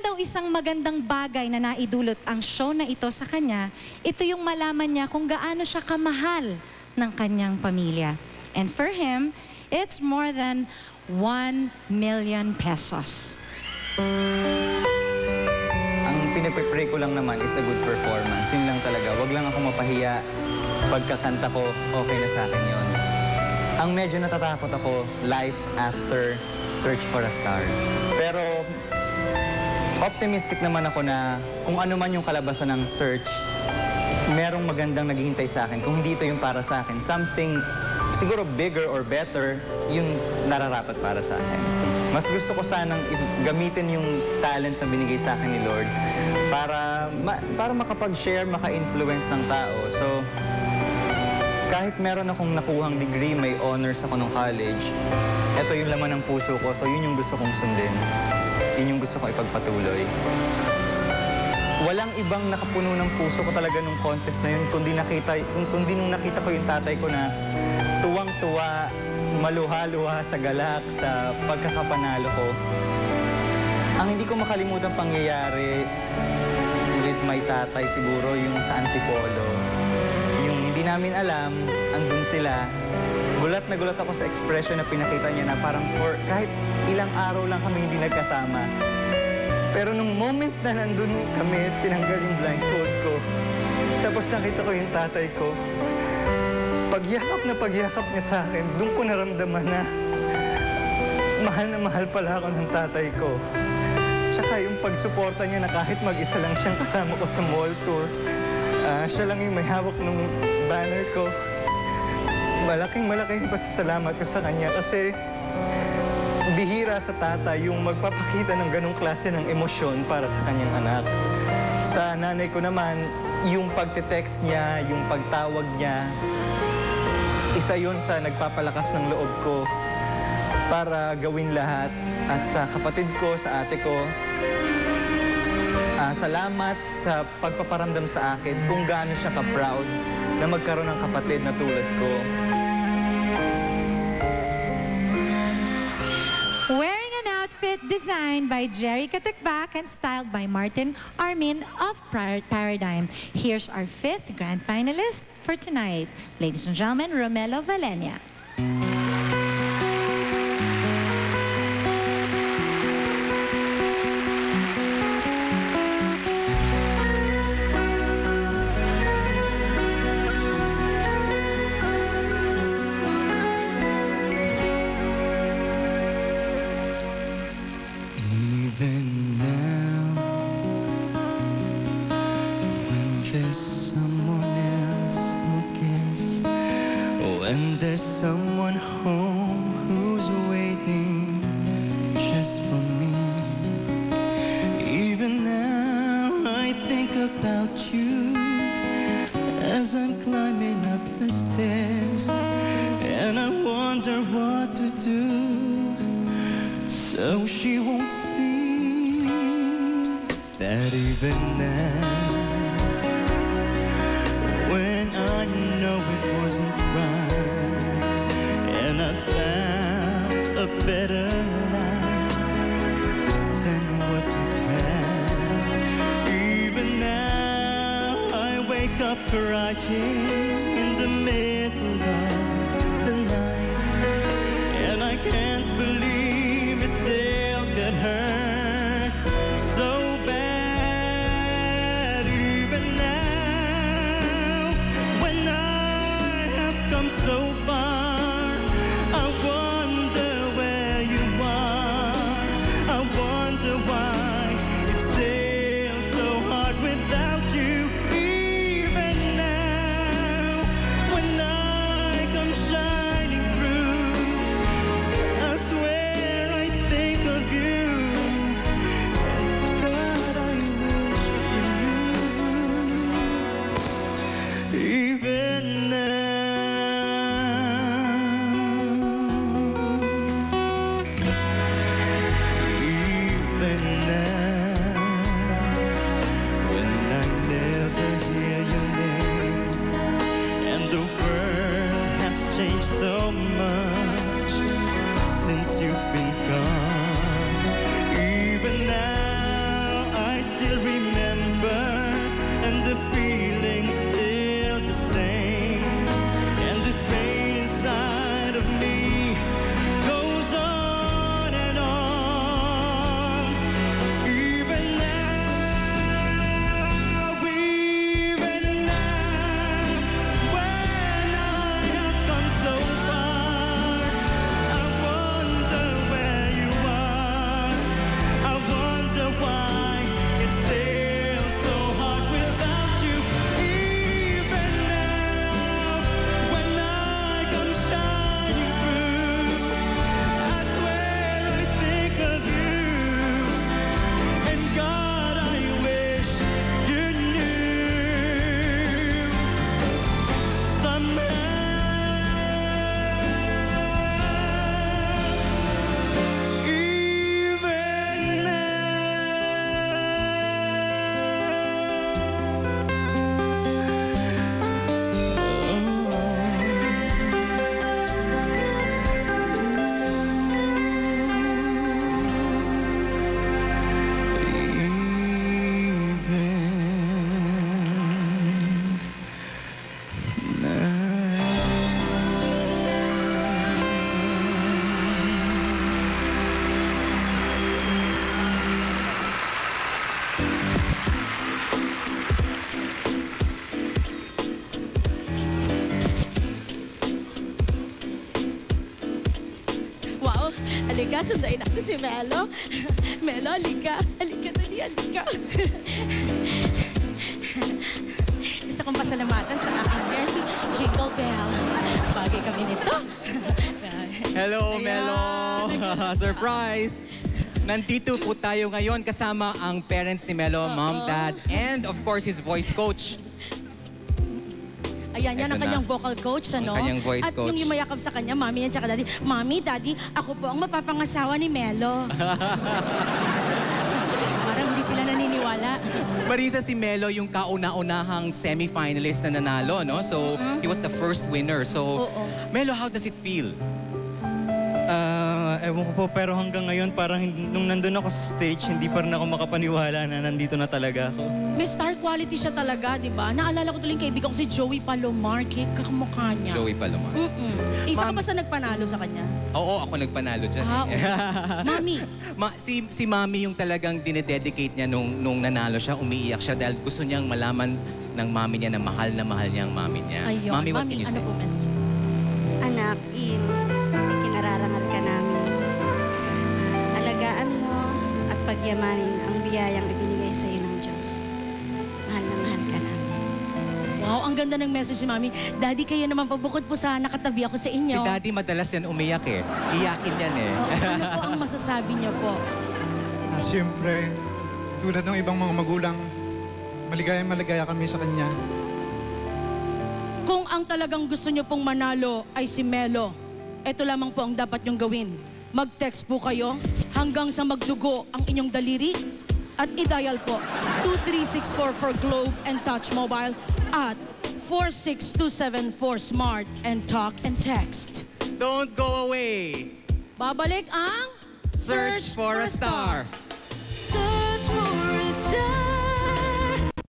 daw isang magandang bagay na naidulot ang show na ito sa kanya, ito yung malaman niya kung gaano siya kamahal ng kanyang pamilya. And for him, it's more than 1 million pesos. Ang pinapipray ko lang naman is a good performance. Yun lang talaga. Wag lang ako mapahiya. Pagkakanta ko, okay na sa akin yun. Ang medyo natatakot ako, life after Search for a Star. Pero optimistic naman ako na kung ano man yung kalabasan ng Search, merong magandang naghihintay sa akin. Kung hindi ito yung para sa akin, something siguro bigger or better, yung nararapat para sa akin. So, mas gusto ko sanang gamitin yung talent na binigay sa akin ni Lord para makapag-share, maka-influence ng tao. So, kahit meron akong nakuhang degree, may honors ako nung college, ito yung laman ng puso ko, so yun yung gusto kong sundin. Yun yung gusto kong ipagpatuloy. Walang ibang nakapuno ng puso ko talaga nung contest na yun, kundi nung nakita ko yung tatay ko na tuwang-tuwa, maluha-luha sa galak, sa pagkakapanalo ko. Ang hindi ko makalimutan pangyayari with my tatay siguro yung sa Antipolo. Yung hindi namin alam, andun sila. Gulat na gulat ako sa expression na pinakita niya na parang kahit ilang araw lang kami hindi nagkasama. Pero nung moment na nandun kami, tinanggal yung blindfold ko. Tapos nakita ko yung tatay ko. Pagyakap niya sa akin, doon ko naramdaman na mahal pala ako ng tatay ko. Tsaka yung pagsuporta niya na kahit mag-isa lang siyang kasama ko sa mall tour, siya lang yung may hawak ng banner ko. Malaking pasasalamat ko sa kanya kasi bihira sa tatay yung magpapakita ng ganong klase ng emosyon para sa kanyang anak. Sa nanay ko naman, yung pagte-text niya, yung pagtawag niya, isa yun sa nagpapalakas ng loob ko para gawin lahat. At sa kapatid ko, sa ate ko, salamat sa pagpaparamdam sa akin kung gaano siya ka-proud na magkaroon ng kapatid na tulad ko. Wearing an outfit designed by Jerry Katakbak and styled by Martin Armin of Paradigm. Here's our 5th grand finalist for tonight. Ladies and gentlemen, Romelo Valenia. And there's someone home who's waiting just for me. Even now I think about you as I'm climbing up the stairs, and I wonder what to do so she won't see that even now, when I know it wasn't right, and I found a better life than what we've had. Even now I wake up crying in the middle of the night, and I can't believe it still could hurt so bad. Even now, when I have come so far, I wonder where you are. I wonder why it's still so hard without you. Even now, Sundayin natin si Melo. Melo, halika. Halika, dali, halika. Gusto kong pasalamatan sa aking hair, si Jingle Bell. Bagay kami nito. Hello, Ayan. Melo! Surprise! Nandito po tayo ngayon kasama ang parents ni Melo, mom, dad, and of course his voice coach. Ayan, yan ang Ito na. kanyang vocal coach, ano? Ang kanyang voice At coach. yung yumayakap sa kanya, mami yan, tsaka daddy. Mami, daddy, ako po ang mapapangasawa ni Melo. Parang hindi sila naniniwala. Marisa, si Melo yung kauna-unahang semi-finalist na nanalo, no? So, he was the first winner. So, Oo. Melo, how does it feel? Ewan ko po, pero hanggang ngayon, parang nung nandun ako sa stage, hindi pa rin ako makapaniwala na nandito na talaga ako. May star quality siya talaga, di ba? Naalala ko tuloy yung kaibigan ko si Joey Palomar, kakamukha niya. Joey Palomar. Isa ka Ma'am- ba sa nagpanalo sa kanya? Oo, ako nagpanalo dyan. Ah, eh. Mami, si Mami yung talagang dinededicate niya nung nanalo siya, umiiyak siya dahil gusto niyang malaman ng mami niya na mahal niya ang mami niya. ayun. Mami, what can you ano say? po message? Anak, ikinararangal ka namin. Alagaan mo at pagyamanin ang biyayang ibinigay sa iyo ng Diyos. Mahal na mahal ka namin. Wow, ang ganda ng message ni Mami. Daddy, kayo naman po, bukod po sa nakatabi ako sa Si inyo. Daddy madalas yan umiyak eh. Iyakin yan eh. Oo, ano po ang masasabi niyo po? Siyempre, tulad ng ibang mga magulang, maligaya kami sa kanya. Kung ang talagang gusto niyo pong manalo ay si Melo, ito lamang po ang dapat niyong gawin. Mag-text po kayo hanggang sa magdugo ang inyong daliri at i-dial po 2364 for Globe and Touch Mobile at 46274 Smart and Talk and Text. Don't go away. Babalik ang Search for a star. Search